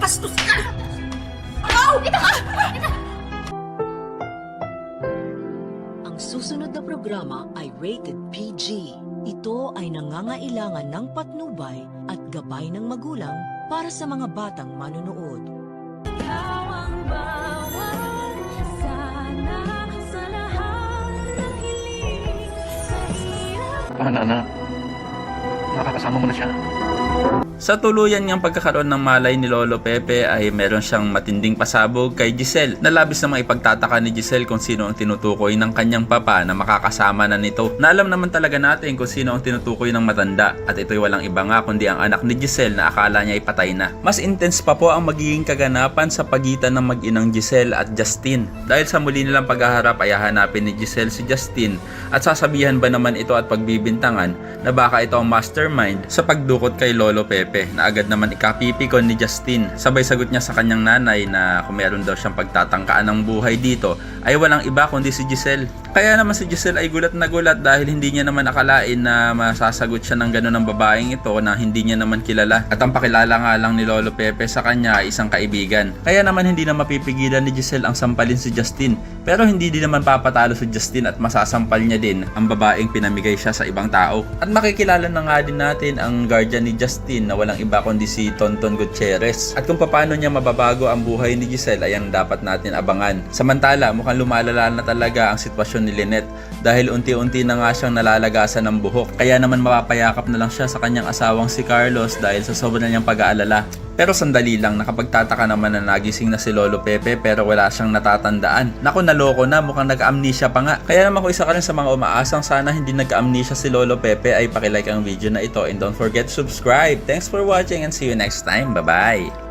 Bastos ka! Oh! Ito ka! Ang susunod na programa ay rated PG. Ito ay nangangailangan ng patnubay at gabay ng magulang para sa mga batang manunood. Paano na? Nakakasama mo na siya. Sa tuluyan niyang pagkakaroon ng malay ni Lolo Pepe ay meron siyang matinding pasabog kay Giselle na labis namang ipagtataka ni Giselle kung sino ang tinutukoy ng kanyang papa na makakasama na nito. Na alam naman talaga natin kung sino ang tinutukoy ng matanda at ito'y walang iba nga kundi ang anak ni Giselle na akala niya ay patay na. Mas intense pa po ang magiging kaganapan sa pagitan ng mag-inang Giselle at Justin. Dahil sa muli nilang paghaharap ay hahanapin ni Giselle si Justin at sasabihan ba naman ito at pagbibintangan na baka ito ang mastermind sa pagdukot kay Lolo Pepe na agad naman ikapipikon ni Justin. Sabay sagot niya sa kanyang nanay na kung meron daw siyang pagtatangkaan ng buhay dito ay walang iba kundi si Giselle. Kaya naman si Giselle ay gulat na gulat dahil hindi niya naman akalain na masasagot siya ng gano'n ng babaeng ito na hindi niya naman kilala. At ang pakilala nga lang ni Lolo Pepe sa kanya ay isang kaibigan. Kaya naman hindi na mapipigilan ni Giselle ang sampalin si Justin. Pero hindi din naman papatalo si Justin at masasampal niya din ang babaeng pinamigay siya sa ibang tao. At makikilala na nga din natin ang guardian ni Justin na walang iba kundi si Tonton Gutierrez. At kung paano niya mababago ang buhay ni Giselle ay ang dapat natin abangan. Samantala, mukhang lumalala na talaga ang sitwasyon ni Lynette dahil unti-unti na nga siyang nalalagasan ng buhok. Kaya naman mapapayakap na lang siya sa kanyang asawang si Carlos dahil sa sobrang niyang pag-aalala. Pero sandali lang, nakapagtataka naman na nagising na si Lolo Pepe pero wala siyang natatandaan. Naku, naloko na, mukhang nag-amnesia pa nga. Kaya naman kung isa ka rin sa mga umaasang sana hindi nag-amnesia si Lolo Pepe ay pakilike ang video na ito and don't forget to subscribe. Thanks for watching and see you next time. Bye-bye!